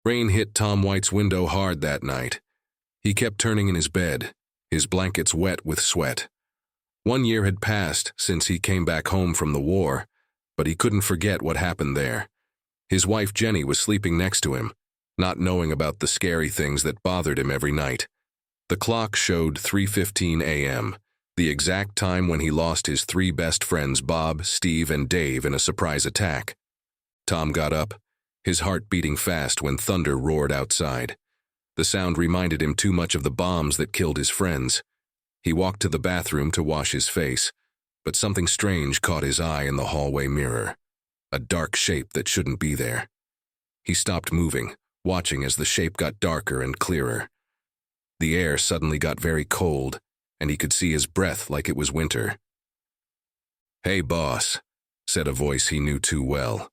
Rain hit Tom White's window hard that night. He kept turning in his bed, his blankets wet with sweat. 1 year had passed since he came back home from the war, but he couldn't forget what happened there. His wife Jenny was sleeping next to him, not knowing about the scary things that bothered him every night. The clock showed 3:15 a.m., the exact time when he lost his 3 best friends Bob, Steve, and Dave in a surprise attack. Tom got up, his heart beating fast when thunder roared outside. The sound reminded him too much of the bombs that killed his friends. He walked to the bathroom to wash his face, but something strange caught his eye in the hallway mirror. A dark shape that shouldn't be there. He stopped moving, watching as the shape got darker and clearer. The air suddenly got very cold, and he could see his breath like it was winter. "Hey, boss," said a voice he knew too well.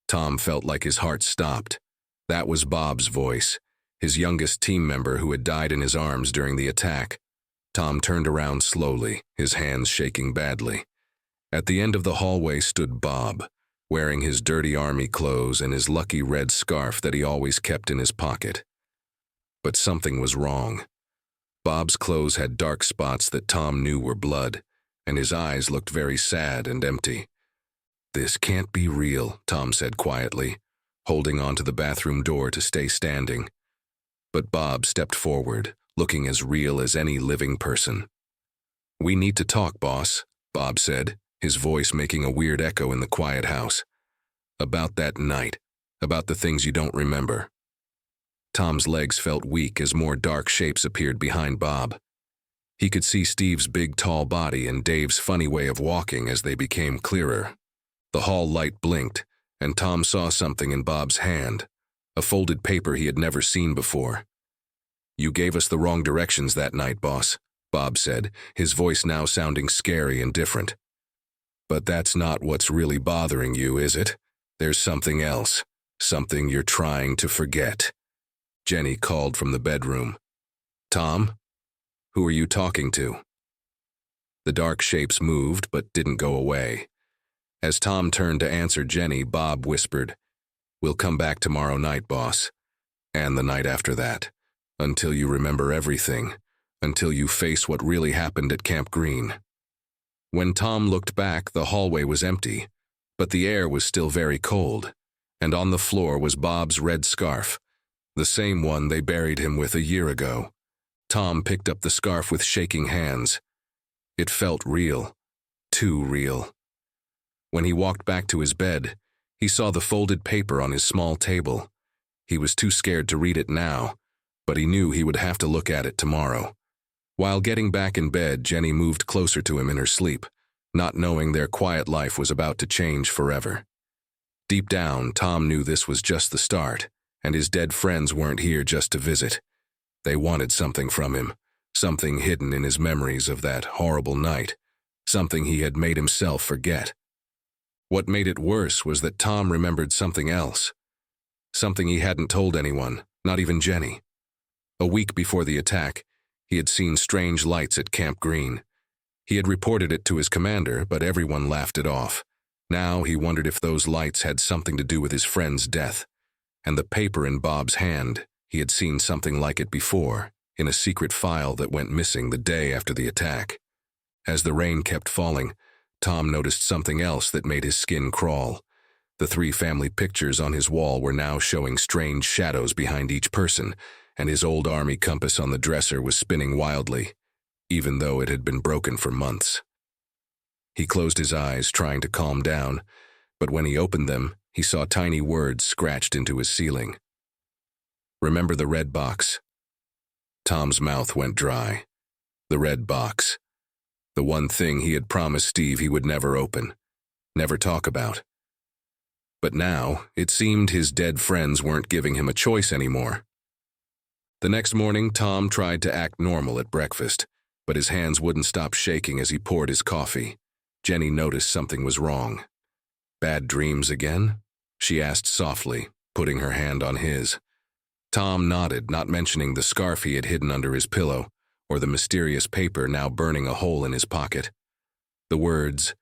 Tom felt like his heart stopped. That was Bob's voice, his youngest team member who had died in his arms during the attack. Tom turned around slowly, his hands shaking badly. At the end of the hallway stood Bob, wearing his dirty army clothes and his lucky red scarf that he always kept in his pocket. But something was wrong. Bob's clothes had dark spots that Tom knew were blood, and his eyes looked very sad and empty. "This can't be real," Tom said quietly, holding onto the bathroom door to stay standing. But Bob stepped forward, looking as real as any living person. "We need to talk, boss," Bob said, his voice making a weird echo in the quiet house. "About that night, about the things you don't remember." Tom's legs felt weak as more dark shapes appeared behind Bob. He could see Steve's big, tall body and Dave's funny way of walking as they became clearer. The hall light blinked, and Tom saw something in Bob's hand, a folded paper he had never seen before. "You gave us the wrong directions that night, boss," Bob said, his voice now sounding scary and different. "But that's not what's really bothering you, is it? There's something else, something you're trying to forget." Jenny called from the bedroom. "Tom? Who are you talking to?" The dark shapes moved but didn't go away. As Tom turned to answer Jenny, Bob whispered, "We'll come back tomorrow night, boss. And the night after that. Until you remember everything. Until you face what really happened at Camp Green." When Tom looked back, the hallway was empty, but the air was still very cold, and on the floor was Bob's red scarf, the same one they buried him with a year ago. Tom picked up the scarf with shaking hands. It felt real, too real. When he walked back to his bed, he saw the folded paper on his small table. He was too scared to read it now, but he knew he would have to look at it tomorrow. While getting back in bed, Jenny moved closer to him in her sleep, not knowing their quiet life was about to change forever. Deep down, Tom knew this was just the start, and his dead friends weren't here just to visit. They wanted something from him, something hidden in his memories of that horrible night, something he had made himself forget. What made it worse was that Tom remembered something else, something he hadn't told anyone, not even Jenny. A week before the attack, he had seen strange lights at Camp Green. He had reported it to his commander, but everyone laughed it off. Now he wondered if those lights had something to do with his friend's death. And the paper in Bob's hand, he had seen something like it before, in a secret file that went missing the day after the attack. As the rain kept falling, Tom noticed something else that made his skin crawl. The 3 family pictures on his wall were now showing strange shadows behind each person, and his old army compass on the dresser was spinning wildly, even though it had been broken for months. He closed his eyes, trying to calm down, but when he opened them, he saw tiny words scratched into his ceiling. "Remember the red box?" Tom's mouth went dry. The red box. The one thing he had promised Steve he would never open, never talk about. But now, it seemed his dead friends weren't giving him a choice anymore. The next morning, Tom tried to act normal at breakfast, but his hands wouldn't stop shaking as he poured his coffee. Jenny noticed something was wrong. "Bad dreams again?" she asked softly, putting her hand on his. Tom nodded, not mentioning the scarf he had hidden under his pillow, or the mysterious paper now burning a hole in his pocket. The words,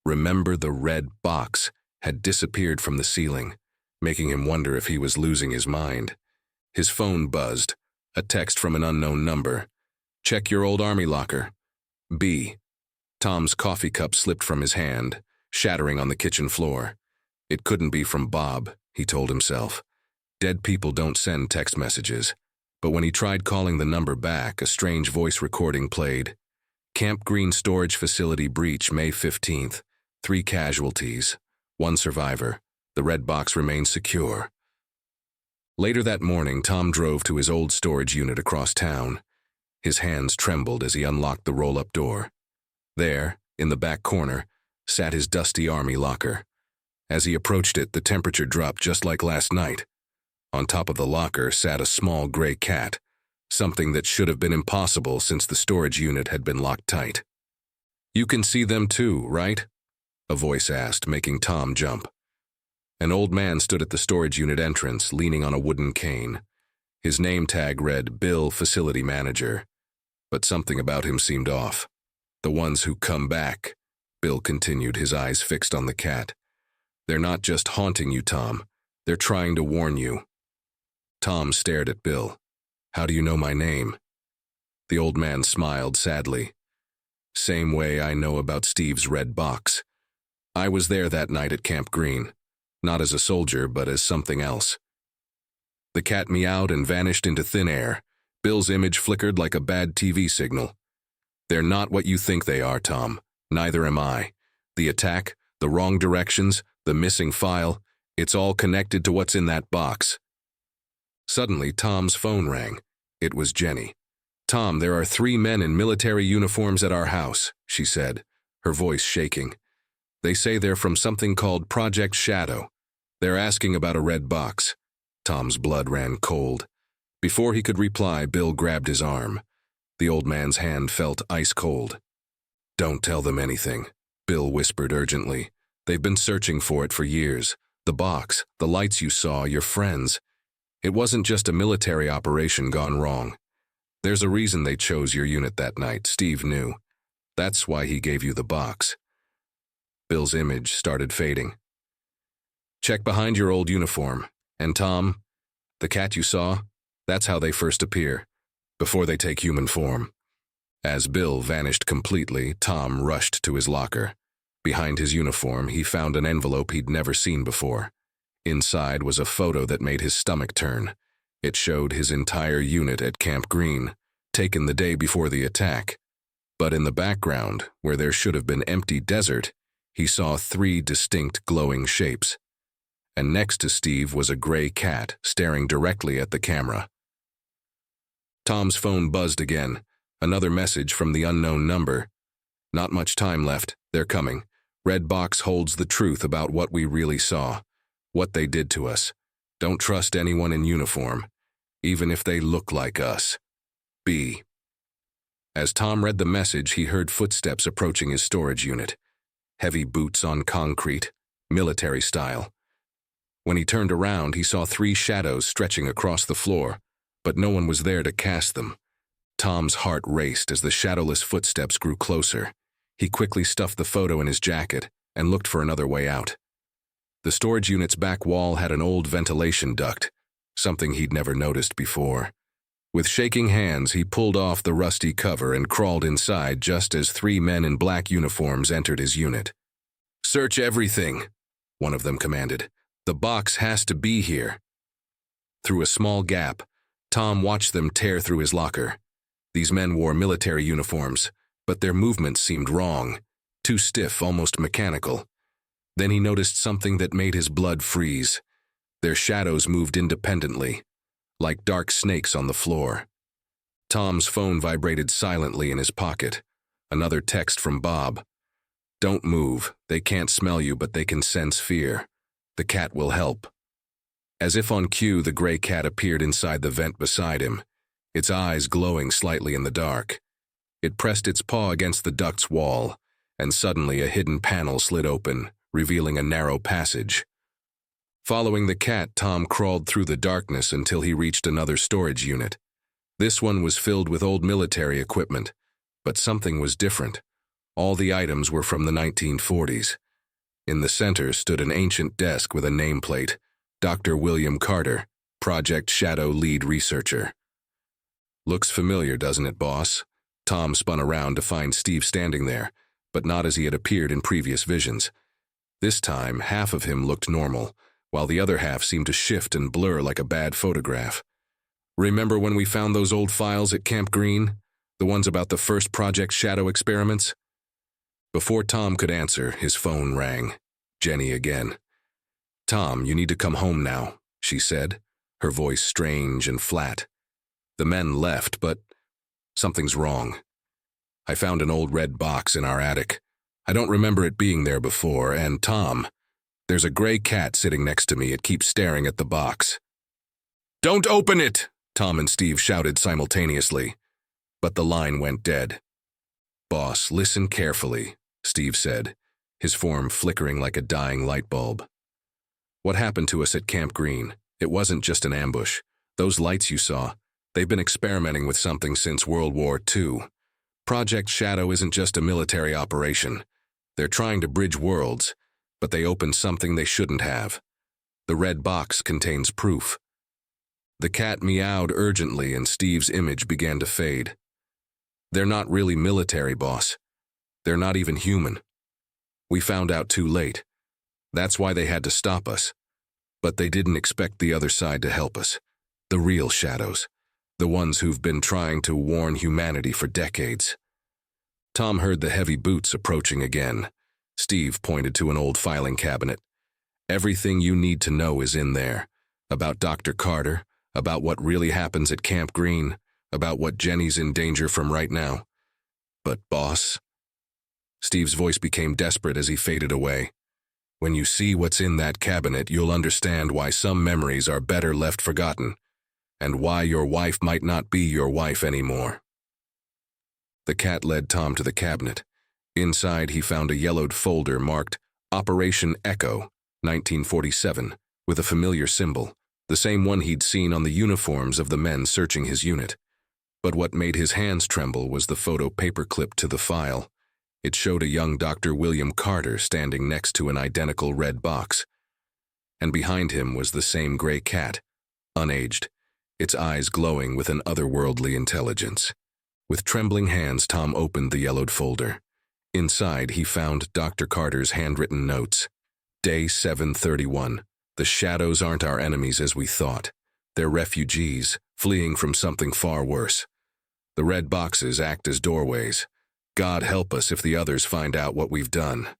"Remember the red box," had disappeared from the ceiling, making him wonder if he was losing his mind. His phone buzzed. A text from an unknown number. Check your old army locker. B. Tom's coffee cup slipped from his hand, shattering on the kitchen floor. It couldn't be from Bob, he told himself. Dead people don't send text messages. But when he tried calling the number back, a strange voice recording played. Camp Green Storage Facility breach May 15th. 3 casualties. 1 survivor. The red box remains secure. Later that morning, Tom drove to his old storage unit across town. His hands trembled as he unlocked the roll-up door. There, in the back corner, sat his dusty army locker. As he approached it, the temperature dropped just like last night. On top of the locker sat a small gray cat, something that should have been impossible since the storage unit had been locked tight. You can see them too, right? A voice asked, making Tom jump. An old man stood at the storage unit entrance, leaning on a wooden cane. His name tag read Bill, Facility Manager. But something about him seemed off. The ones who come back, Bill continued, his eyes fixed on the cat. They're not just haunting you, Tom. They're trying to warn you. Tom stared at Bill. How do you know my name? The old man smiled sadly. Same way I know about Steve's red box. I was there that night at Camp Green. Not as a soldier, but as something else. The cat meowed and vanished into thin air. Bill's image flickered like a bad TV signal. They're not what you think they are, Tom. Neither am I. The attack, the wrong directions, the missing file, it's all connected to what's in that box. Suddenly, Tom's phone rang. It was Jenny. Tom, there are 3 men in military uniforms at our house, she said, her voice shaking. They say they're from something called Project Shadow. They're asking about a red box. Tom's blood ran cold. Before he could reply, Bill grabbed his arm. The old man's hand felt ice cold. Don't tell them anything, Bill whispered urgently. They've been searching for it for years. The box, the lights you saw, your friends. It wasn't just a military operation gone wrong. There's a reason they chose your unit that night, Steve knew. That's why he gave you the box. Bill's image started fading. Check behind your old uniform. And Tom, the cat you saw, that's how they first appear, before they take human form. As Bill vanished completely, Tom rushed to his locker. Behind his uniform, he found an envelope he'd never seen before. Inside was a photo that made his stomach turn. It showed his entire unit at Camp Green, taken the day before the attack. But in the background, where there should have been empty desert, he saw 3 distinct glowing shapes. And next to Steve was a gray cat staring directly at the camera. Tom's phone buzzed again. Another message from the unknown number. Not much time left. They're coming. Red box holds the truth about what we really saw. What they did to us. Don't trust anyone in uniform, even if they look like us. B. As Tom read the message, he heard footsteps approaching his storage unit. Heavy boots on concrete, military style. When he turned around, he saw 3 shadows stretching across the floor, but no one was there to cast them. Tom's heart raced as the shadowless footsteps grew closer. He quickly stuffed the photo in his jacket and looked for another way out. The storage unit's back wall had an old ventilation duct, something he'd never noticed before. With shaking hands, he pulled off the rusty cover and crawled inside just as 3 men in black uniforms entered his unit. "Search everything," one of them commanded. "The box has to be here." Through a small gap, Tom watched them tear through his locker. These men wore military uniforms, but their movements seemed wrong, too stiff, almost mechanical. Then he noticed something that made his blood freeze. Their shadows moved independently, like dark snakes on the floor. Tom's phone vibrated silently in his pocket. Another text from Bob. "Don't move. They can't smell you, but they can sense fear. The cat will help." As if on cue, the gray cat appeared inside the vent beside him, its eyes glowing slightly in the dark. It pressed its paw against the duct's wall, and suddenly a hidden panel slid open, revealing a narrow passage. Following the cat, Tom crawled through the darkness until he reached another storage unit. This one was filled with old military equipment, but something was different. All the items were from the 1940s. In the center stood an ancient desk with a nameplate, Dr. William Carter, Project Shadow lead researcher. Looks familiar, doesn't it, boss? Tom spun around to find Steve standing there, but not as he had appeared in previous visions. This time, half of him looked normal, while the other half seemed to shift and blur like a bad photograph. Remember when we found those old files at Camp Green? The ones about the first Project Shadow experiments? Before Tom could answer, his phone rang. Jenny again. "Tom, you need to come home now," she said, her voice strange and flat. "The men left, but something's wrong. I found an old red box in our attic. I don't remember it being there before, and Tom, there's a gray cat sitting next to me. It keeps staring at the box." "Don't open it!" Tom and Steve shouted simultaneously, but the line went dead. "Boss, listen carefully," Steve said, his form flickering like a dying light bulb. "What happened to us at Camp Green? It wasn't just an ambush. Those lights you saw, they've been experimenting with something since World War II. Project Shadow isn't just a military operation. They're trying to bridge worlds, but they opened something they shouldn't have. The red box contains proof." The cat meowed urgently and Steve's image began to fade. "They're not really military, boss. They're not even human. We found out too late. That's why they had to stop us. But they didn't expect the other side to help us. The real shadows. The ones who've been trying to warn humanity for decades." Tom heard the heavy boots approaching again. Steve pointed to an old filing cabinet. "Everything you need to know is in there. About Dr. Carter, about what really happens at Camp Green, about what Jenny's in danger from right now. But boss..." Steve's voice became desperate as he faded away. "When you see what's in that cabinet, you'll understand why some memories are better left forgotten, and why your wife might not be your wife anymore." The cat led Tom to the cabinet. Inside, he found a yellowed folder marked Operation Echo, 1947, with a familiar symbol, the same one he'd seen on the uniforms of the men searching his unit. But what made his hands tremble was the photo paperclipped to the file. It showed a young Dr. William Carter standing next to an identical red box. And behind him was the same gray cat, unaged, its eyes glowing with an otherworldly intelligence. With trembling hands, Tom opened the yellowed folder. Inside, he found Dr. Carter's handwritten notes. Day 731. "The shadows aren't our enemies as we thought. They're refugees, fleeing from something far worse. The red boxes act as doorways. God help us if the others find out what we've done."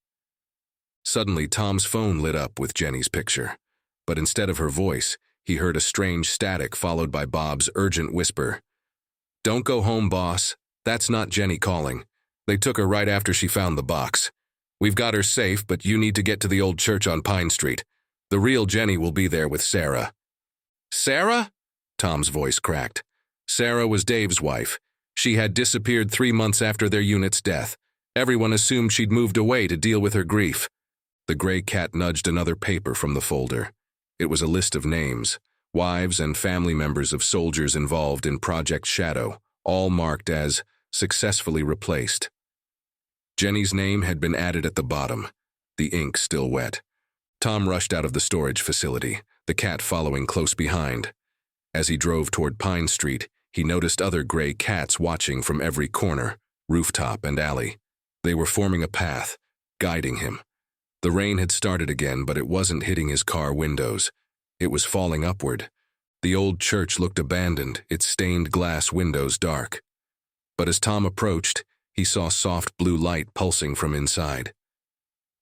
Suddenly, Tom's phone lit up with Jenny's picture. But instead of her voice, he heard a strange static followed by Bob's urgent whisper. "Don't go home, boss. That's not Jenny calling. They took her right after she found the box. We've got her safe, but you need to get to the old church on Pine Street. The real Jenny will be there with Sarah." "Sarah?" Tom's voice cracked. Sarah was Dave's wife. She had disappeared 3 months after their unit's death. Everyone assumed she'd moved away to deal with her grief. The gray cat nudged another paper from the folder. It was a list of names, wives and family members of soldiers involved in Project Shadow, all marked as successfully replaced. Jenny's name had been added at the bottom, the ink still wet. Tom rushed out of the storage facility, the cat following close behind. As he drove toward Pine Street, he noticed other gray cats watching from every corner, rooftop and alley. They were forming a path, guiding him. The rain had started again, but it wasn't hitting his car windows. It was falling upward. The old church looked abandoned, its stained glass windows dark. But as Tom approached, he saw soft blue light pulsing from inside.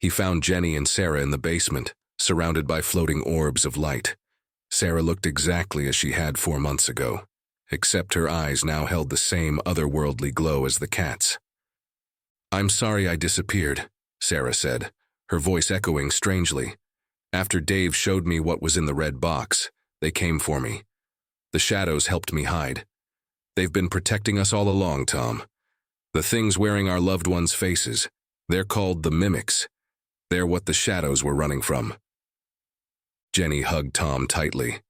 He found Jenny and Sarah in the basement, surrounded by floating orbs of light. Sarah looked exactly as she had 4 months ago, except her eyes now held the same otherworldly glow as the cat's. "I'm sorry I disappeared," Sarah said, her voice echoing strangely. "After Dave showed me what was in the red box, they came for me. The shadows helped me hide. They've been protecting us all along, Tom. The things wearing our loved ones' faces, they're called the mimics. They're what the shadows were running from." Jenny hugged Tom tightly.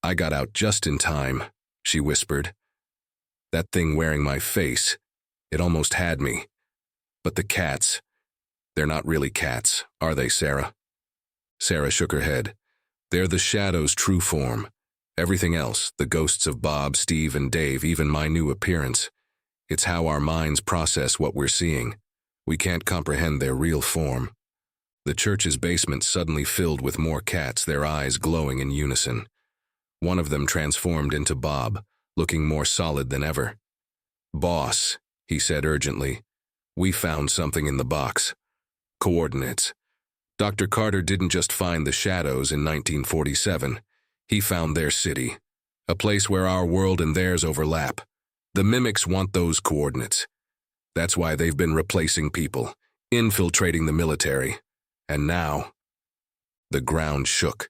"I got out just in time," she whispered. "That thing wearing my face, it almost had me. But the cats, they're not really cats, are they, Sarah?" Sarah shook her head. "They're the shadow's true form. Everything else, the ghosts of Bob, Steve, and Dave, even my new appearance, it's how our minds process what we're seeing. We can't comprehend their real form. The church's basement suddenly filled with more cats, their eyes glowing in unison. One of them transformed into Bob, looking more solid than ever. "Boss," he said urgently, "we found something in the box. Coordinates. Dr. Carter didn't just find the shadows in 1947. He found their city, a place where our world and theirs overlap. The mimics want those coordinates. That's why they've been replacing people, infiltrating the military. And now..." The ground shook.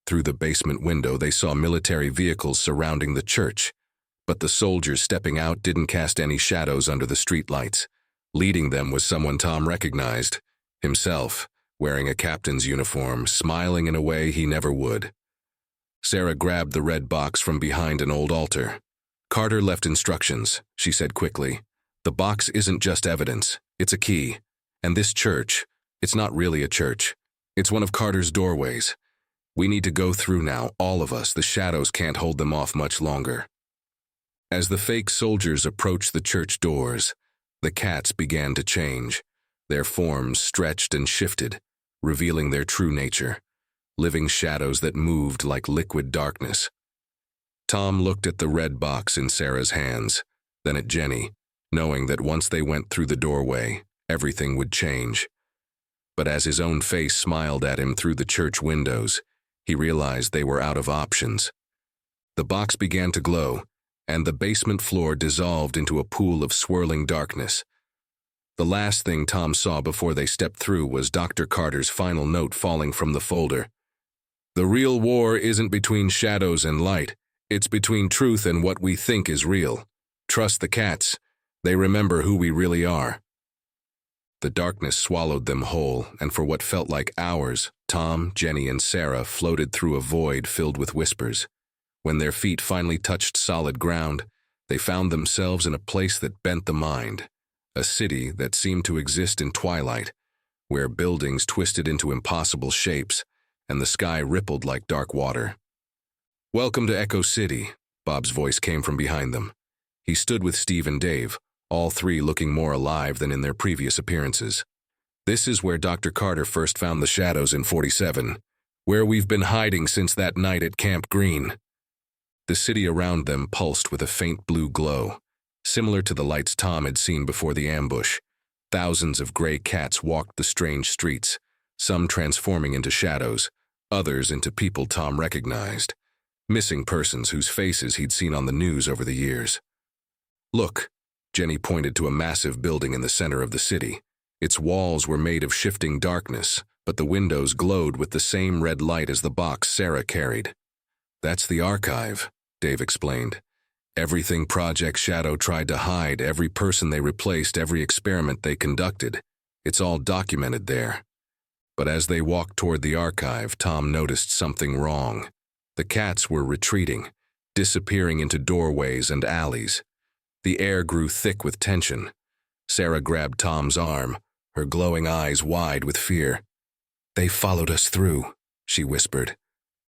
Through the basement window, they saw military vehicles surrounding the church. But the soldiers stepping out didn't cast any shadows under the streetlights. Leading them was someone Tom recognized, himself, wearing a captain's uniform, smiling in a way he never would. Sarah grabbed the red box from behind an old altar. "Carter left instructions," she said quickly. "The box isn't just evidence, it's a key. And this church, it's not really a church. It's one of Carter's doorways. We need to go through now, all of us. The shadows can't hold them off much longer." As the fake soldiers approached the church doors, the cats began to change. Their forms stretched and shifted, revealing their true nature, living shadows that moved like liquid darkness. Tom looked at the red box in Sarah's hands, then at Jenny, knowing that once they went through the doorway, everything would change. But as his own face smiled at him through the church windows, he realized they were out of options. The box began to glow, and the basement floor dissolved into a pool of swirling darkness. The last thing Tom saw before they stepped through was Dr. Carter's final note falling from the folder. "The real war isn't between shadows and light. It's between truth and what we think is real. Trust the cats. They remember who we really are." The darkness swallowed them whole, and for what felt like hours, Tom, Jenny, and Sarah floated through a void filled with whispers. When their feet finally touched solid ground, they found themselves in a place that bent the mind, a city that seemed to exist in twilight, where buildings twisted into impossible shapes, and the sky rippled like dark water. "Welcome to Echo City," Bob's voice came from behind them. He stood with Steve and Dave, all three looking more alive than in their previous appearances. "This is where Dr. Carter first found the shadows in 47, where we've been hiding since that night at Camp Green." The city around them pulsed with a faint blue glow, similar to the lights Tom had seen before the ambush. Thousands of gray cats walked the strange streets, some transforming into shadows, others into people Tom recognized, missing persons whose faces he'd seen on the news over the years. "Look," Jenny pointed to a massive building in the center of the city. Its walls were made of shifting darkness, but the windows glowed with the same red light as the box Sarah carried. "That's the archive," Dave explained. "Everything Project Shadow tried to hide, every person they replaced, every experiment they conducted. It's all documented there." But as they walked toward the archive, Tom noticed something wrong. The cats were retreating, disappearing into doorways and alleys. The air grew thick with tension. Sarah grabbed Tom's arm, her glowing eyes wide with fear. "They followed us through," she whispered.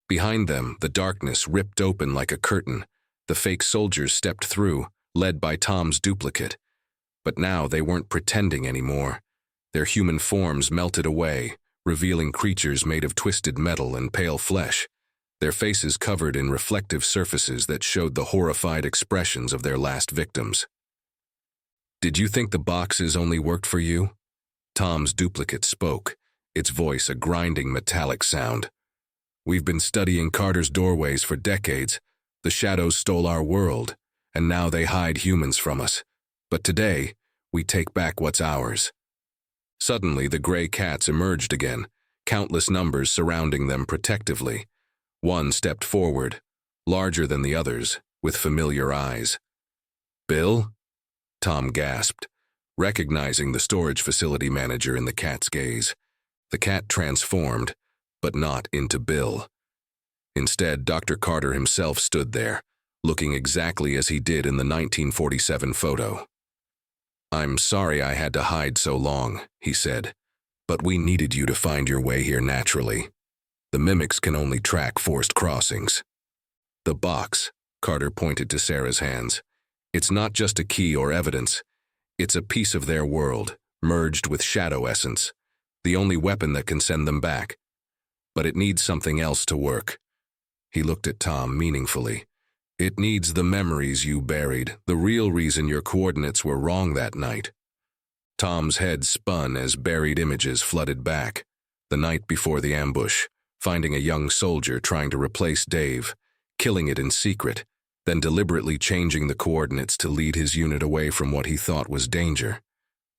Behind them, the darkness ripped open like a curtain. The fake soldiers stepped through, led by Tom's duplicate. But now they weren't pretending anymore. Their human forms melted away, revealing creatures made of twisted metal and pale flesh, their faces covered in reflective surfaces that showed the horrified expressions of their last victims. "Did you think the boxes only worked for you?" Tom's duplicate spoke, its voice a grinding metallic sound. "We've been studying Carter's doorways for decades. The shadows stole our world, and now they hide humans from us. But today, we take back what's ours." Suddenly, the gray cats emerged again, countless numbers surrounding them protectively. One stepped forward, larger than the others, with familiar eyes. "Bill?" Tom gasped, recognizing the storage facility manager in the cat's gaze. The cat transformed, but not into Bill. Instead, Dr. Carter himself stood there, looking exactly as he did in the 1947 photo. "I'm sorry I had to hide so long," he said, "but we needed you to find your way here naturally. The mimics can only track forced crossings." The box, Carter pointed to Sarah's hands. It's not just a key or evidence. It's a piece of their world, merged with shadow essence, the only weapon that can send them back. But it needs something else to work. He looked at Tom meaningfully. It needs the memories you buried, the real reason your coordinates were wrong that night. Tom's head spun as buried images flooded back. The night before the ambush, finding a young soldier trying to replace Dave, killing it in secret, then deliberately changing the coordinates to lead his unit away from what he thought was danger.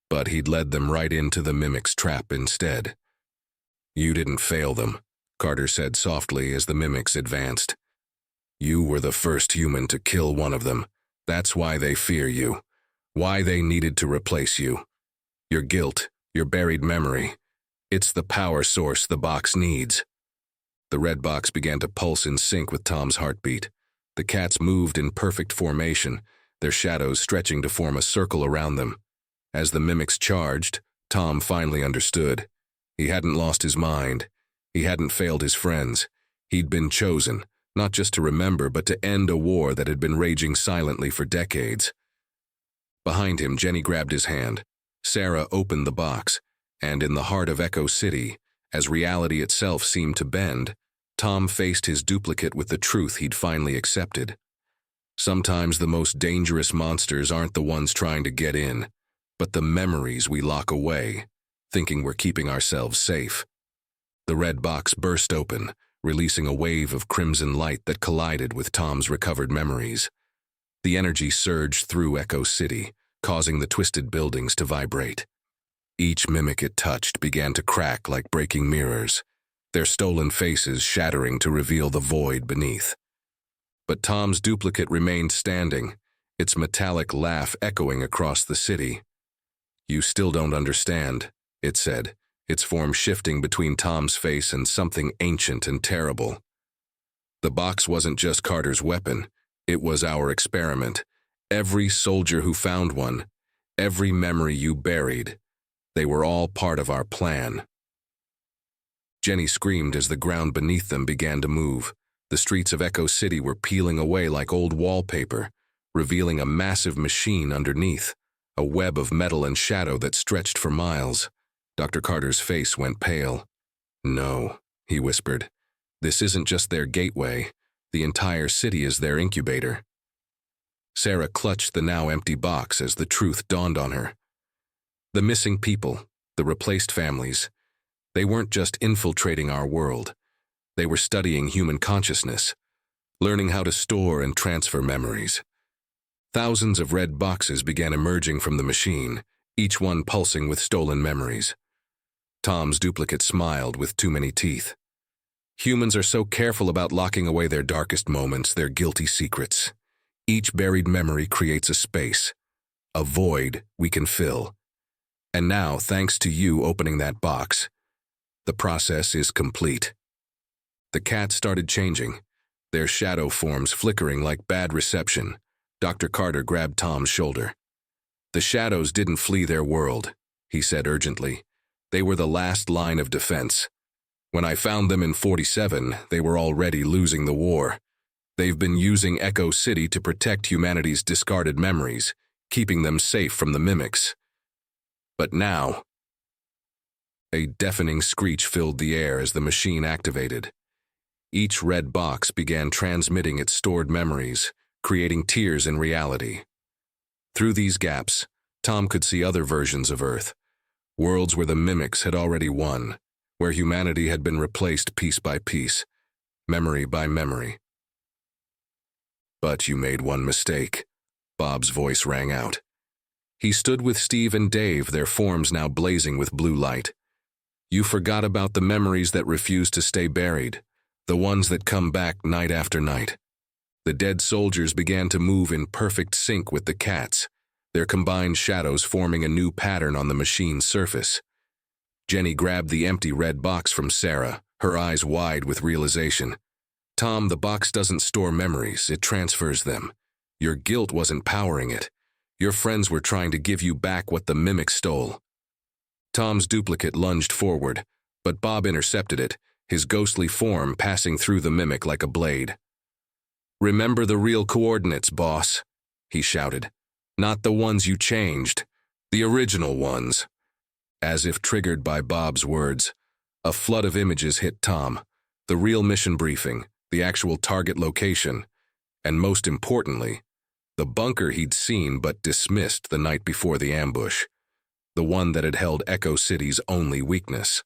But he'd led them right into the mimic's trap instead. You didn't fail them, Carter said softly as the mimics advanced. You were the first human to kill one of them. That's why they fear you. Why they needed to replace you. Your guilt, your buried memory. It's the power source the box needs. The red box began to pulse in sync with Tom's heartbeat. The cats moved in perfect formation, their shadows stretching to form a circle around them. As the mimics charged, Tom finally understood. He hadn't lost his mind. He hadn't failed his friends. He'd been chosen, not just to remember, but to end a war that had been raging silently for decades. Behind him, Jenny grabbed his hand. Sarah opened the box, and in the heart of Echo City, as reality itself seemed to bend, Tom faced his duplicate with the truth he'd finally accepted. Sometimes the most dangerous monsters aren't the ones trying to get in, but the memories we lock away, thinking we're keeping ourselves safe. The red box burst open, releasing a wave of crimson light that collided with Tom's recovered memories. The energy surged through Echo City, causing the twisted buildings to vibrate. Each mimic it touched began to crack like breaking mirrors, their stolen faces shattering to reveal the void beneath. But Tom's duplicate remained standing, its metallic laugh echoing across the city. You still don't understand, it said, its form shifting between Tom's face and something ancient and terrible. The box wasn't just Carter's weapon, it was our experiment. Every soldier who found one, every memory you buried, they were all part of our plan. Jenny screamed as the ground beneath them began to move. The streets of Echo City were peeling away like old wallpaper, revealing a massive machine underneath, a web of metal and shadow that stretched for miles. Dr. Carter's face went pale. No, he whispered. This isn't just their gateway. The entire city is their incubator. Sarah clutched the now empty box as the truth dawned on her. The missing people, the replaced families, they weren't just infiltrating our world. They were studying human consciousness, learning how to store and transfer memories. Thousands of red boxes began emerging from the machine, each one pulsing with stolen memories. Tom's duplicate smiled with too many teeth. Humans are so careful about locking away their darkest moments, their guilty secrets. Each buried memory creates a space, a void we can fill. And now, thanks to you opening that box, the process is complete. The cats started changing, their shadow forms flickering like bad reception. Dr. Carter grabbed Tom's shoulder. The shadows didn't flee their world, he said urgently. They were the last line of defense. When I found them in 47, they were already losing the war. They've been using Echo City to protect humanity's discarded memories, keeping them safe from the mimics. But now, a deafening screech filled the air as the machine activated. Each red box began transmitting its stored memories, creating tears in reality. Through these gaps, Tom could see other versions of Earth, worlds where the mimics had already won, where humanity had been replaced piece by piece, memory by memory. But you made one mistake, Bob's voice rang out. He stood with Steve and Dave, their forms now blazing with blue light. You forgot about the memories that refuse to stay buried, the ones that come back night after night. The dead soldiers began to move in perfect sync with the cats, their combined shadows forming a new pattern on the machine's surface. Jenny grabbed the empty red box from Sarah, her eyes wide with realization. Tom, the box doesn't store memories, it transfers them. Your guilt wasn't powering it. Your friends were trying to give you back what the mimic stole. Tom's duplicate lunged forward, but Bob intercepted it, his ghostly form passing through the mimic like a blade. "Remember the real coordinates, boss," he shouted. "Not the ones you changed. The original ones." As if triggered by Bob's words, a flood of images hit Tom. The real mission briefing, the actual target location, and most importantly, the bunker he'd seen but dismissed the night before the ambush. The one that had held Echo City's only weakness.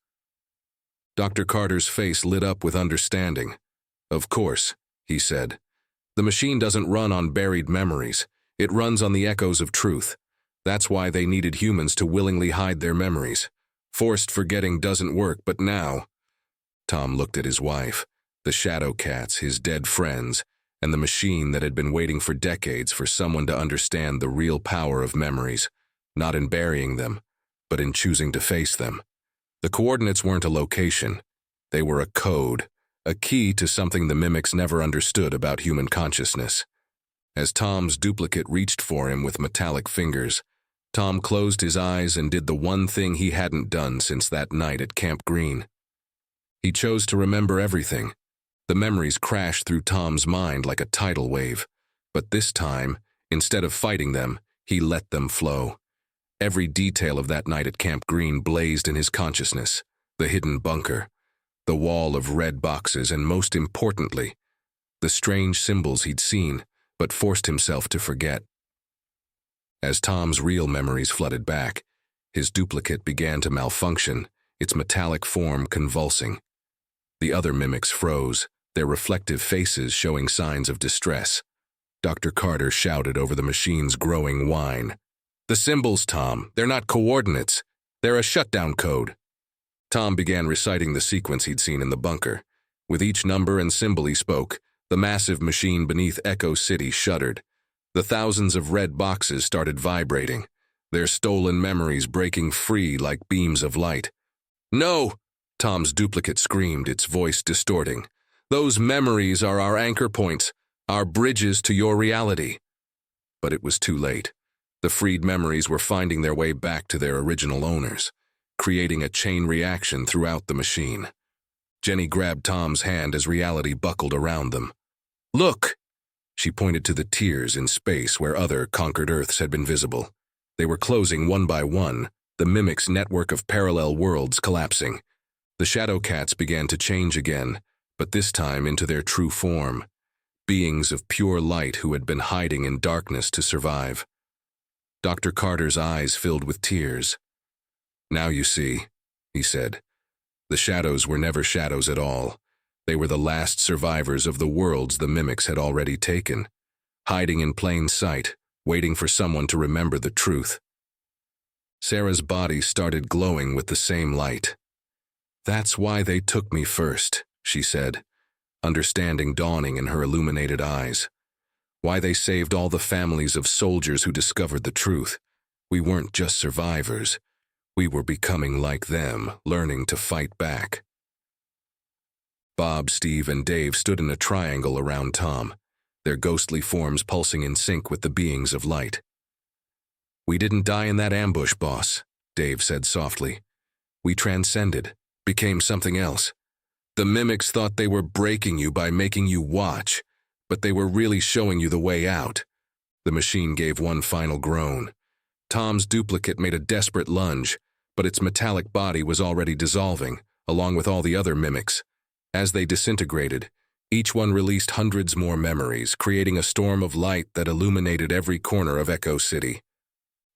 Dr. Carter's face lit up with understanding. "Of course," he said. "The machine doesn't run on buried memories. It runs on the echoes of truth. That's why they needed humans to willingly hide their memories. Forced forgetting doesn't work, but now—" Tom looked at his wife, the shadow cats, his dead friends, and the machine that had been waiting for decades for someone to understand the real power of memories, not in burying them, but in choosing to face them. The coordinates weren't a location. They were a code, a key to something the mimics never understood about human consciousness. As Tom's duplicate reached for him with metallic fingers, Tom closed his eyes and did the one thing he hadn't done since that night at Camp Green. He chose to remember everything. The memories crashed through Tom's mind like a tidal wave, but this time, instead of fighting them, he let them flow. Every detail of that night at Camp Green blazed in his consciousness: the hidden bunker, the wall of red boxes, and most importantly, the strange symbols he'd seen but forced himself to forget. As Tom's real memories flooded back, his duplicate began to malfunction, its metallic form convulsing. The other mimics froze, their reflective faces showing signs of distress. Dr. Carter shouted over the machine's growing whine. "The symbols, Tom, they're not coordinates. They're a shutdown code." Tom began reciting the sequence he'd seen in the bunker. With each number and symbol he spoke, the massive machine beneath Echo City shuddered. The thousands of red boxes started vibrating, their stolen memories breaking free like beams of light. "No!" Tom's duplicate screamed, its voice distorting. "Those memories are our anchor points, our bridges to your reality." But it was too late. The freed memories were finding their way back to their original owners, creating a chain reaction throughout the machine. Jenny grabbed Tom's hand as reality buckled around them. "Look!" She pointed to the tiers in space where other conquered Earths had been visible. They were closing one by one, the mimic's network of parallel worlds collapsing. The shadow cats began to change again, but this time into their true form. Beings of pure light who had been hiding in darkness to survive. Dr. Carter's eyes filled with tears. "Now you see," he said. "The shadows were never shadows at all. They were the last survivors of the worlds the mimics had already taken, hiding in plain sight, waiting for someone to remember the truth." Sarah's body started glowing with the same light. "That's why they took me first," she said, understanding dawning in her illuminated eyes. "Why they saved all the families of soldiers who discovered the truth. We weren't just survivors. We were becoming like them, learning to fight back." Bob, Steve, and Dave stood in a triangle around Tom, their ghostly forms pulsing in sync with the beings of light. "We didn't die in that ambush, boss," Dave said softly. "We transcended, became something else. The mimics thought they were breaking you by making you watch, but they were really showing you the way out." The machine gave one final groan. Tom's duplicate made a desperate lunge, but its metallic body was already dissolving, along with all the other mimics. As they disintegrated, each one released hundreds more memories, creating a storm of light that illuminated every corner of Echo City.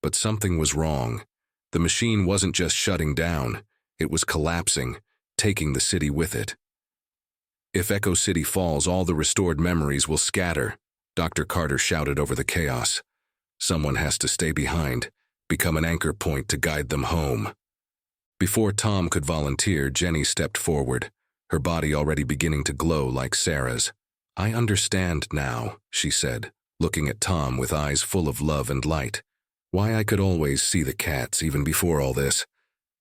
But something was wrong. The machine wasn't just shutting down, it was collapsing, taking the city with it. "If Echo City falls, all the restored memories will scatter," Dr. Carter shouted over the chaos. "Someone has to stay behind, become an anchor point to guide them home." Before Tom could volunteer, Jenny stepped forward, her body already beginning to glow like Sarah's. "I understand now," she said, looking at Tom with eyes full of love and light. "Why I could always see the cats even before all this.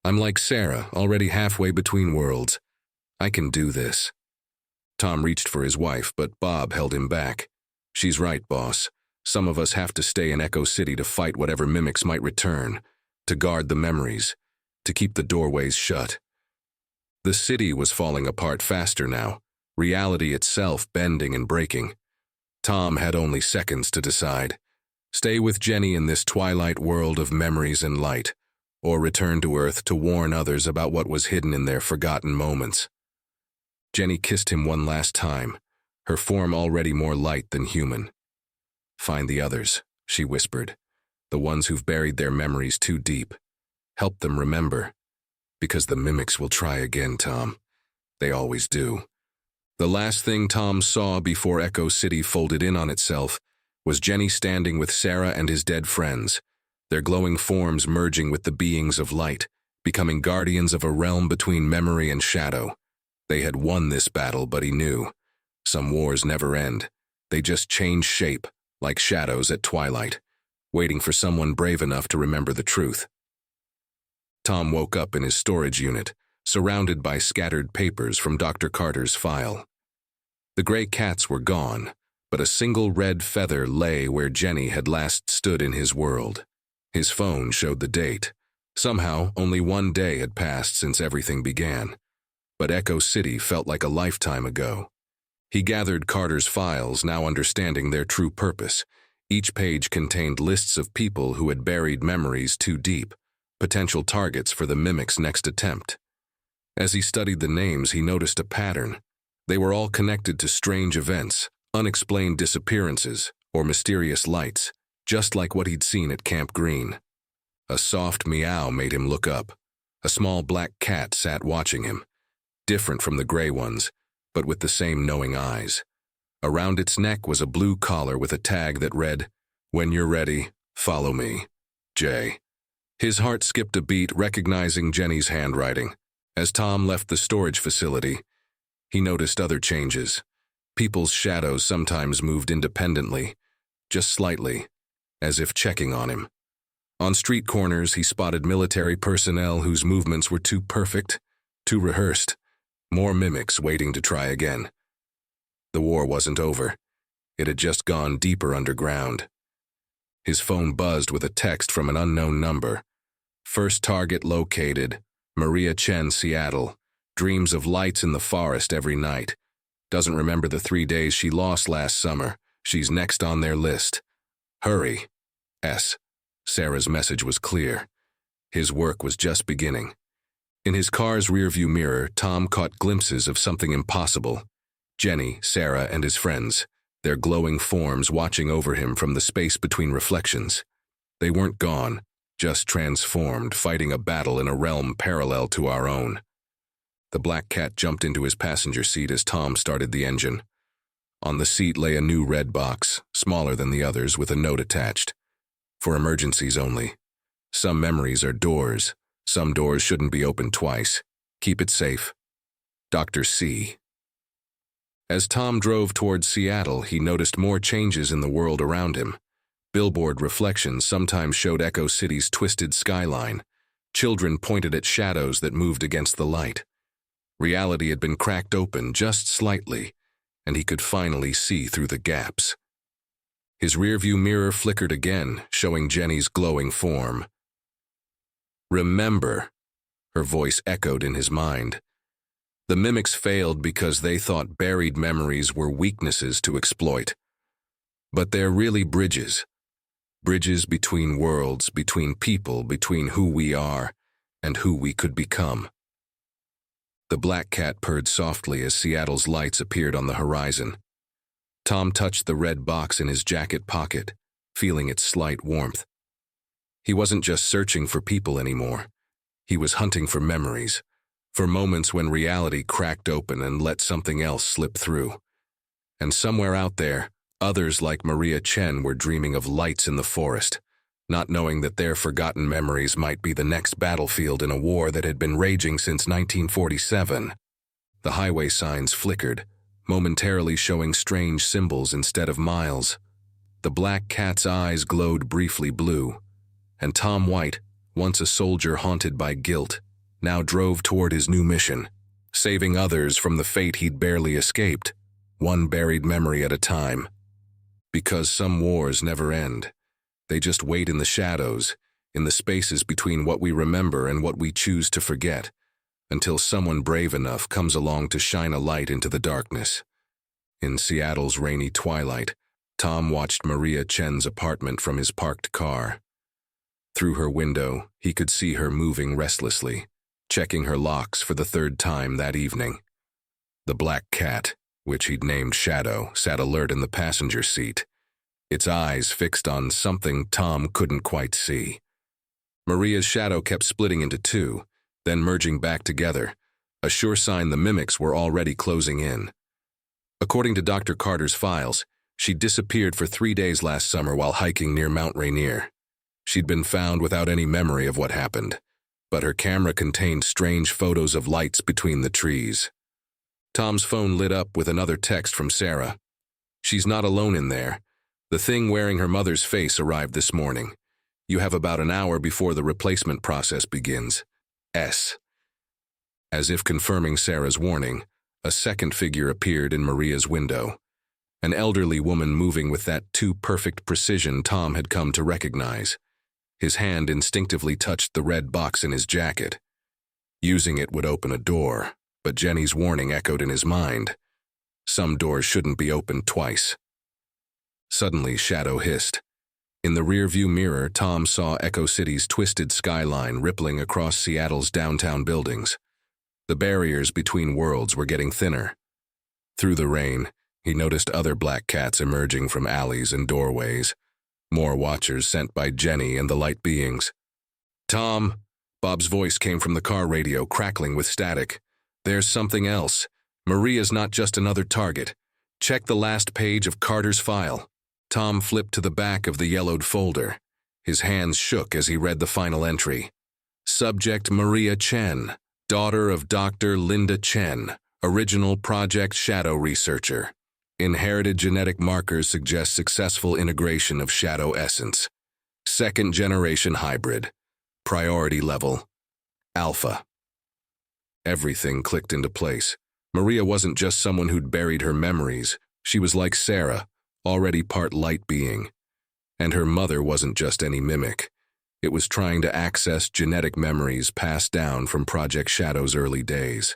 I'm like Sarah, already halfway between worlds. I can do this." Tom reached for his wife, but Bob held him back. "She's right, boss. Some of us have to stay in Echo City to fight whatever mimics might return, to guard the memories, to keep the doorways shut." The city was falling apart faster now, reality itself bending and breaking. Tom had only seconds to decide. Stay with Jenny in this twilight world of memories and light, or return to Earth to warn others about what was hidden in their forgotten moments. Jenny kissed him one last time, her form already more light than human. "Find the others," she whispered, "the ones who've buried their memories too deep. Help them remember, because the mimics will try again, Tom. They always do." The last thing Tom saw before Echo City folded in on itself was Jenny standing with Sarah and his dead friends, their glowing forms merging with the beings of light, becoming guardians of a realm between memory and shadow. They had won this battle, but he knew. Some wars never end. They just change shape, like shadows at twilight, waiting for someone brave enough to remember the truth. Tom woke up in his storage unit, surrounded by scattered papers from Dr. Carter's file. The gray cats were gone, but a single red feather lay where Jenny had last stood in his world. His phone showed the date. Somehow, only one day had passed since everything began, but Echo City felt like a lifetime ago. He gathered Carter's files, now understanding their true purpose. Each page contained lists of people who had buried memories too deep, potential targets for the mimic's next attempt. As he studied the names, he noticed a pattern. They were all connected to strange events, unexplained disappearances, or mysterious lights, just like what he'd seen at Camp Green. A soft meow made him look up. A small black cat sat watching him, different from the gray ones, but with the same knowing eyes. Around its neck was a blue collar with a tag that read, "When you're ready, follow me, Jay." His heart skipped a beat, recognizing Jenny's handwriting. As Tom left the storage facility, he noticed other changes. People's shadows sometimes moved independently, just slightly, as if checking on him. On street corners, he spotted military personnel whose movements were too perfect, too rehearsed. More mimics waiting to try again. The war wasn't over. It had just gone deeper underground. His phone buzzed with a text from an unknown number. "First target located. Maria Chen, Seattle. Dreams of lights in the forest every night. Doesn't remember the 3 days she lost last summer. She's next on their list. Hurry. S." Sarah's message was clear. His work was just beginning. In his car's rearview mirror, Tom caught glimpses of something impossible. Jenny, Sarah, and his friends, their glowing forms watching over him from the space between reflections. They weren't gone, just transformed, fighting a battle in a realm parallel to our own. The black cat jumped into his passenger seat as Tom started the engine. On the seat lay a new red box, smaller than the others, with a note attached. "For emergencies only. Some memories are doors. Some doors shouldn't be opened twice. Keep it safe. Dr. C." As Tom drove towards Seattle, he noticed more changes in the world around him. Billboard reflections sometimes showed Echo City's twisted skyline. Children pointed at shadows that moved against the light. Reality had been cracked open just slightly, and he could finally see through the gaps. His rearview mirror flickered again, showing Jenny's glowing form. "Remember," her voice echoed in his mind. The mimics failed because they thought buried memories were weaknesses to exploit. But they're really bridges. Bridges between worlds, between people, between who we are and who we could become. The black cat purred softly as Seattle's lights appeared on the horizon. Tom touched the red box in his jacket pocket, feeling its slight warmth. He wasn't just searching for people anymore. He was hunting for memories, for moments when reality cracked open and let something else slip through. And somewhere out there, others like Maria Chen were dreaming of lights in the forest, not knowing that their forgotten memories might be the next battlefield in a war that had been raging since 1947. The highway signs flickered, momentarily showing strange symbols instead of miles. The black cat's eyes glowed briefly blue, and Tom White, once a soldier haunted by guilt, now drove toward his new mission, saving others from the fate he'd barely escaped, one buried memory at a time. Because some wars never end. They just wait in the shadows, in the spaces between what we remember and what we choose to forget, until someone brave enough comes along to shine a light into the darkness. In Seattle's rainy twilight, Tom watched Maria Chen's apartment from his parked car. Through her window, he could see her moving restlessly, checking her locks for the third time that evening. The black cat, which he'd named Shadow, sat alert in the passenger seat, its eyes fixed on something Tom couldn't quite see. Maria's shadow kept splitting into two, then merging back together, a sure sign the mimics were already closing in. According to Dr. Carter's files, she disappeared for 3 days last summer while hiking near Mount Rainier. She'd been found without any memory of what happened, but her camera contained strange photos of lights between the trees. Tom's phone lit up with another text from Sarah. "She's not alone in there. The thing wearing her mother's face arrived this morning. You have about an hour before the replacement process begins. S." As if confirming Sarah's warning, a second figure appeared in Maria's window. An elderly woman moving with that too perfect precision Tom had come to recognize. His hand instinctively touched the red box in his jacket. Using it would open a door, but Jenny's warning echoed in his mind. Some doors shouldn't be opened twice. Suddenly, Shadow hissed. In the rearview mirror, Tom saw Echo City's twisted skyline rippling across Seattle's downtown buildings. The barriers between worlds were getting thinner. Through the rain, he noticed other black cats emerging from alleys and doorways, more watchers sent by Jenny and the light beings. "Tom," Bob's voice came from the car radio, crackling with static. "There's something else. Maria's not just another target. Check the last page of Carter's file." Tom flipped to the back of the yellowed folder. His hands shook as he read the final entry. Subject Maria Chen, daughter of Dr. Linda Chen, original Project Shadow researcher. Inherited genetic markers suggest successful integration of shadow essence. Second-generation hybrid. Priority level. Alpha. Everything clicked into place. Maria wasn't just someone who'd buried her memories. She was like Sarah, already part light being. And her mother wasn't just any mimic. It was trying to access genetic memories passed down from Project Shadow's early days.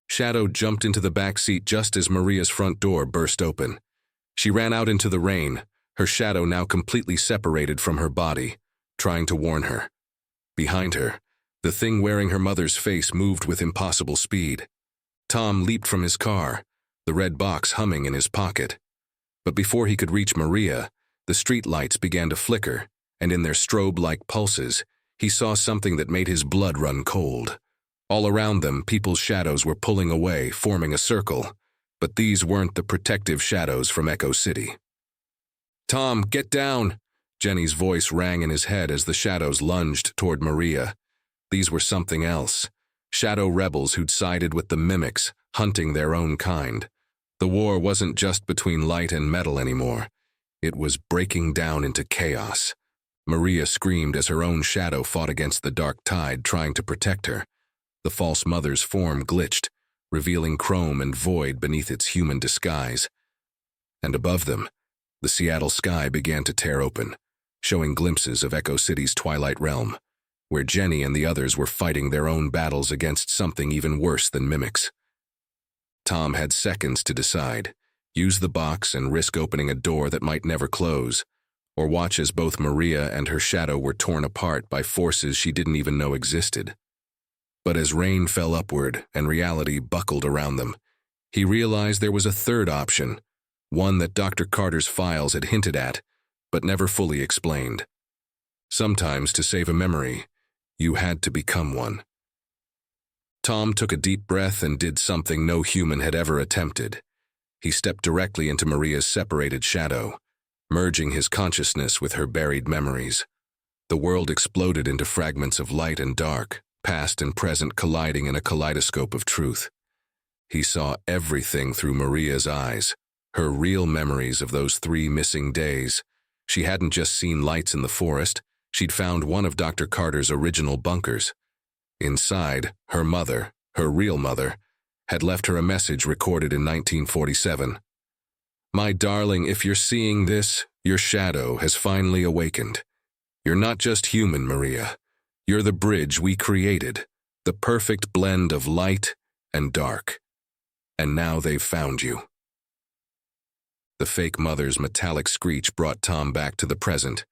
Shadow jumped into the back seat just as Maria's front door burst open. She ran out into the rain, her shadow now completely separated from her body, trying to warn her. Behind her, the thing wearing her mother's face moved with impossible speed. Tom leaped from his car, the red box humming in his pocket. But before he could reach Maria, the street lights began to flicker, and in their strobe-like pulses, he saw something that made his blood run cold. All around them, people's shadows were pulling away, forming a circle, but these weren't the protective shadows from Echo City. "Tom, get down!" Jenny's voice rang in his head as the shadows lunged toward Maria. These were something else. Shadow rebels who'd sided with the mimics, hunting their own kind. The war wasn't just between light and metal anymore. It was breaking down into chaos. Maria screamed as her own shadow fought against the dark tide, trying to protect her. The false mother's form glitched, revealing chrome and void beneath its human disguise. And above them, the Seattle sky began to tear open, showing glimpses of Echo City's twilight realm, where Jenny and the others were fighting their own battles against something even worse than mimics. Tom had seconds to decide: use the box and risk opening a door that might never close, or watch as both Maria and her shadow were torn apart by forces she didn't even know existed. But as rain fell upward and reality buckled around them, he realized there was a third option, one that Dr. Carter's files had hinted at, but never fully explained. Sometimes, to save a memory, you had to become one. Tom took a deep breath and did something no human had ever attempted. He stepped directly into Maria's separated shadow, merging his consciousness with her buried memories. The world exploded into fragments of light and dark, past and present colliding in a kaleidoscope of truth. He saw everything through Maria's eyes, her real memories of those 3 missing days. She hadn't just seen lights in the forest, she'd found one of Dr. Carter's original bunkers. Inside, her mother, her real mother, had left her a message recorded in 1947. "My darling, if you're seeing this, your shadow has finally awakened. You're not just human, Maria. You're the bridge we created, the perfect blend of light and dark. And now they've found you." The fake mother's metallic screech brought Tom back to the present,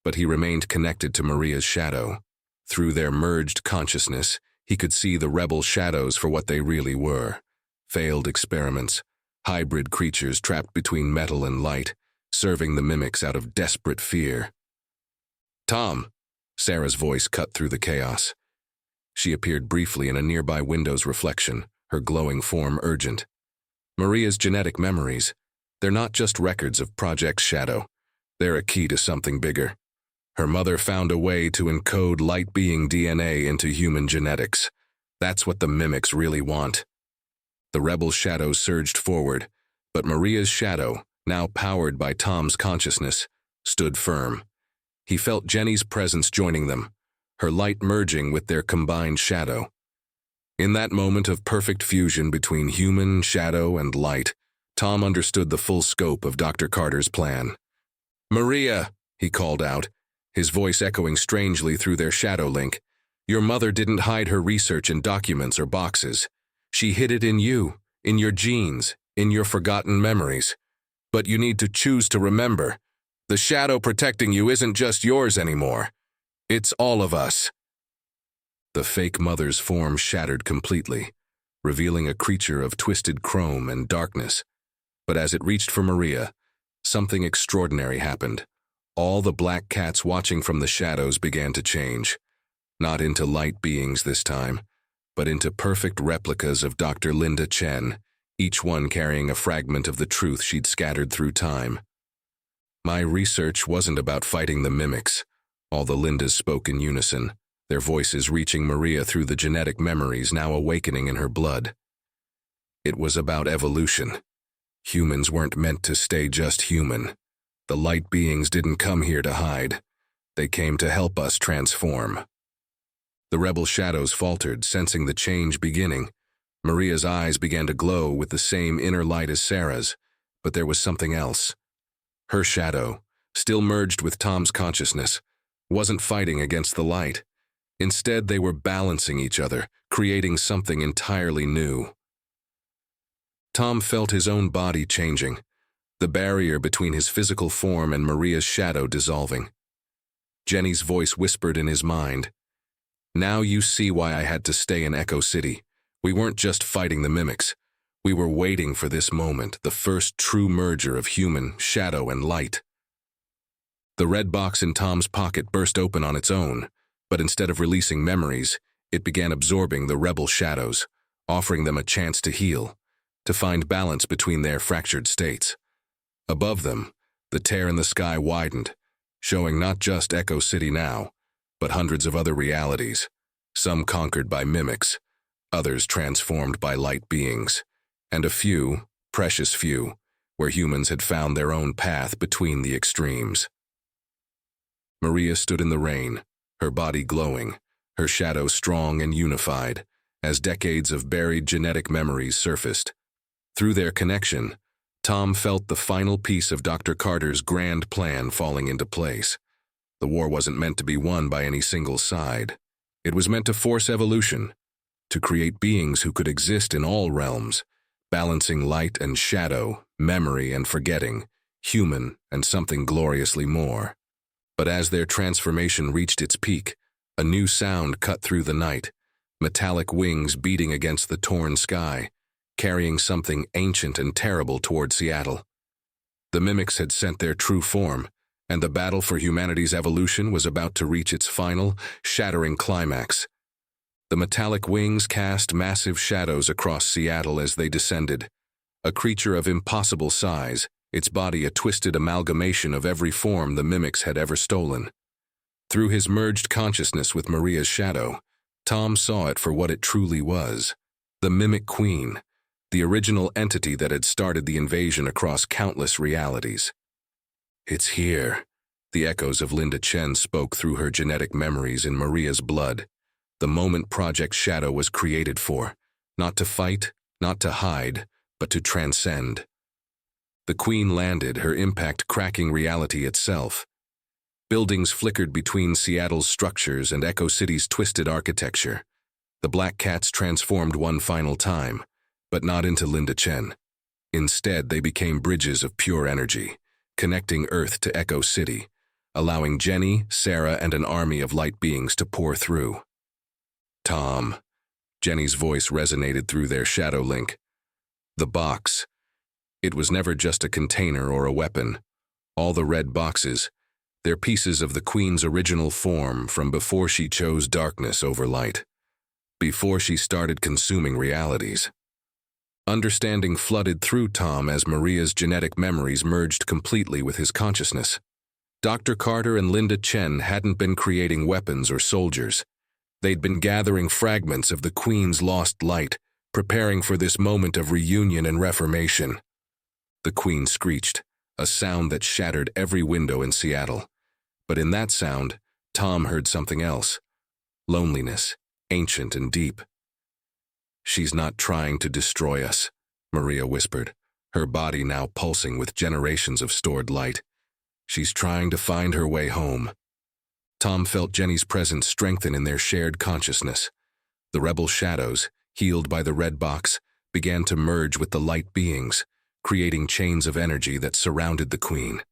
but he remained connected to Maria's shadow. Through their merged consciousness, he could see the rebel shadows for what they really were. Failed experiments, hybrid creatures trapped between metal and light, serving the mimics out of desperate fear. "Tom!" Sarah's voice cut through the chaos. She appeared briefly in a nearby window's reflection, her glowing form urgent. "Maria's genetic memories. They're not just records of Project Shadow. They're a key to something bigger. Her mother found a way to encode light-being DNA into human genetics. That's what the mimics really want." The rebel shadow surged forward, but Maria's shadow, now powered by Tom's consciousness, stood firm. He felt Jenny's presence joining them, her light merging with their combined shadow. In that moment of perfect fusion between human, shadow, and light, Tom understood the full scope of Dr. Carter's plan. "Maria," he called out, his voice echoing strangely through their shadow link, "your mother didn't hide her research in documents or boxes. She hid it in you, in your genes, in your forgotten memories. But you need to choose to remember. The shadow protecting you isn't just yours anymore. It's all of us." The fake mother's form shattered completely, revealing a creature of twisted chrome and darkness. But as it reached for Maria, something extraordinary happened. All the black cats watching from the shadows began to change, not into light beings this time, but into perfect replicas of Dr. Linda Chen, each one carrying a fragment of the truth she'd scattered through time. "My research wasn't about fighting the mimics." All the Lindas spoke in unison, their voices reaching Maria through the genetic memories now awakening in her blood. "It was about evolution. Humans weren't meant to stay just human. The light beings didn't come here to hide. They came to help us transform." The rebel shadows faltered, sensing the change beginning. Maria's eyes began to glow with the same inner light as Sarah's, but there was something else. Her shadow, still merged with Tom's consciousness, wasn't fighting against the light. Instead, they were balancing each other, creating something entirely new. Tom felt his own body changing, the barrier between his physical form and Maria's shadow dissolving. Jenny's voice whispered in his mind, "Now you see why I had to stay in Echo City. We weren't just fighting the mimics. We were waiting for this moment, the first true merger of human, shadow, and light." The red box in Tom's pocket burst open on its own, but instead of releasing memories, it began absorbing the rebel shadows, offering them a chance to heal, to find balance between their fractured states. Above them, the tear in the sky widened, showing not just Echo City now, but hundreds of other realities, some conquered by mimics, others transformed by light beings, and a few, precious few, where humans had found their own path between the extremes. Maria stood in the rain, her body glowing, her shadow strong and unified, as decades of buried genetic memories surfaced. Through their connection, Tom felt the final piece of Dr. Carter's grand plan falling into place. The war wasn't meant to be won by any single side. It was meant to force evolution, to create beings who could exist in all realms, balancing light and shadow, memory and forgetting, human and something gloriously more. But as their transformation reached its peak, a new sound cut through the night, metallic wings beating against the torn sky, carrying something ancient and terrible toward Seattle. The mimics had sent their true form, and the battle for humanity's evolution was about to reach its final, shattering climax. The metallic wings cast massive shadows across Seattle as they descended, a creature of impossible size, its body a twisted amalgamation of every form the mimics had ever stolen. Through his merged consciousness with Maria's shadow, Tom saw it for what it truly was, the Mimic Queen, the original entity that had started the invasion across countless realities. "It's here," the echoes of Linda Chen spoke through her genetic memories in Maria's blood, the moment Project Shadow was created for, not to fight, not to hide, but to transcend. The Queen landed, her impact cracking reality itself. Buildings flickered between Seattle's structures and Echo City's twisted architecture. The black cats transformed one final time, but not into Linda Chen. Instead, they became bridges of pure energy, connecting Earth to Echo City, allowing Jenny, Sarah, and an army of light beings to pour through. Tom. Jenny's voice resonated through their shadow link. The box. It was never just a container or a weapon. All the red boxes, they're pieces of the Queen's original form from before she chose darkness over light, before she started consuming realities. Understanding flooded through Tom as Maria's genetic memories merged completely with his consciousness. Dr. Carter and Linda Chen hadn't been creating weapons or soldiers. They'd been gathering fragments of the Queen's lost light, preparing for this moment of reunion and reformation. The Queen screeched, a sound that shattered every window in Seattle. But in that sound, Tom heard something else. Loneliness, ancient and deep. "She's not trying to destroy us," Maria whispered, her body now pulsing with generations of stored light. "She's trying to find her way home." Tom felt Jenny's presence strengthen in their shared consciousness. The rebel shadows, healed by the red box, began to merge with the light beings, creating chains of energy that surrounded the Queen.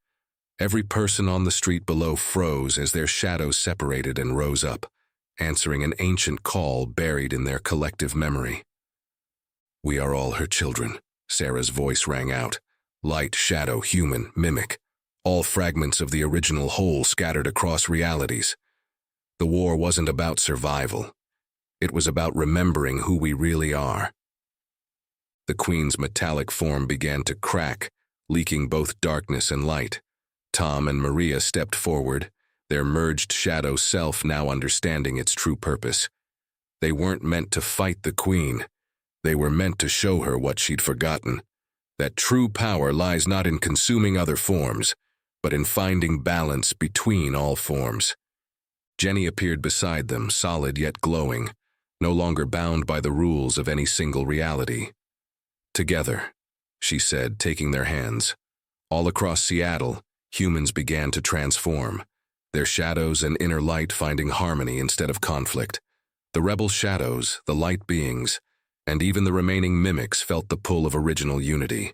Every person on the street below froze as their shadows separated and rose up, answering an ancient call buried in their collective memory. "We are all her children," Sarah's voice rang out. Light, shadow, human, mimic, all fragments of the original whole scattered across realities. The war wasn't about survival. It was about remembering who we really are. The Queen's metallic form began to crack, leaking both darkness and light. Tom and Maria stepped forward, their merged shadow self now understanding its true purpose. They weren't meant to fight the Queen. They were meant to show her what she'd forgotten, that true power lies not in consuming other forms, but in finding balance between all forms. Jenny appeared beside them, solid yet glowing, no longer bound by the rules of any single reality. "Together," she said, taking their hands. All across Seattle, humans began to transform, their shadows and inner light finding harmony instead of conflict. The rebel shadows, the light beings, and even the remaining mimics felt the pull of original unity.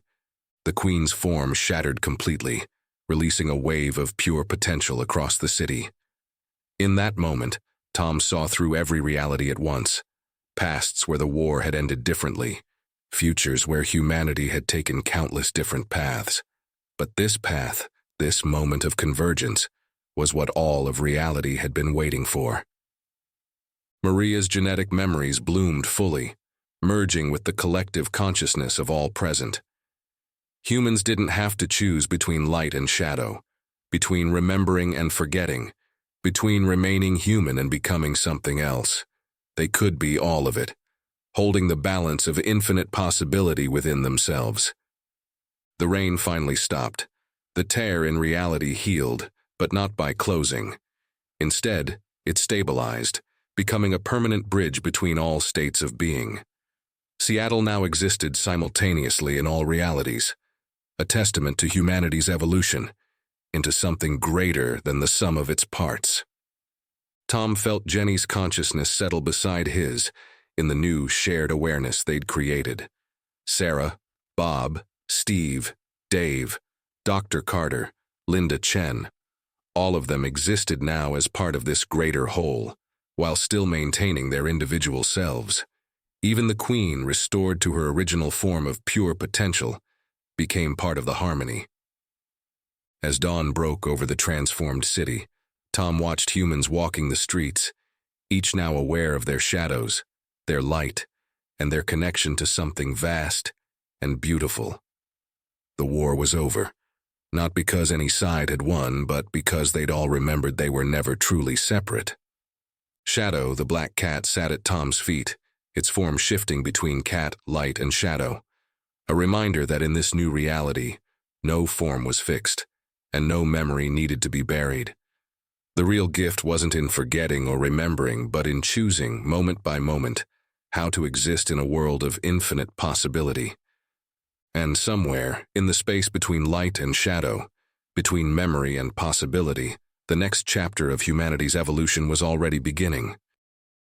The Queen's form shattered completely, releasing a wave of pure potential across the city. In that moment, Tom saw through every reality at once. Pasts where the war had ended differently, futures where humanity had taken countless different paths. But this path, this moment of convergence, was what all of reality had been waiting for. Maria's genetic memories bloomed fully, merging with the collective consciousness of all present. Humans didn't have to choose between light and shadow, between remembering and forgetting, between remaining human and becoming something else. They could be all of it, holding the balance of infinite possibility within themselves. The rain finally stopped. The tear in reality healed, but not by closing. Instead, it stabilized, becoming a permanent bridge between all states of being. Seattle now existed simultaneously in all realities, a testament to humanity's evolution into something greater than the sum of its parts. Tom felt Jenny's consciousness settle beside his in the new shared awareness they'd created. Sarah, Bob, Steve, Dave, Dr. Carter, Linda Chen, all of them existed now as part of this greater whole, while still maintaining their individual selves. Even the Queen, restored to her original form of pure potential, became part of the harmony. As dawn broke over the transformed city, Tom watched humans walking the streets, each now aware of their shadows, their light, and their connection to something vast and beautiful. The war was over, not because any side had won, but because they'd all remembered they were never truly separate. Shadow, the black cat, sat at Tom's feet, its form shifting between cat, light, and shadow, a reminder that in this new reality, no form was fixed, and no memory needed to be buried. The real gift wasn't in forgetting or remembering, but in choosing, moment by moment, how to exist in a world of infinite possibility. And somewhere, in the space between light and shadow, between memory and possibility, the next chapter of humanity's evolution was already beginning.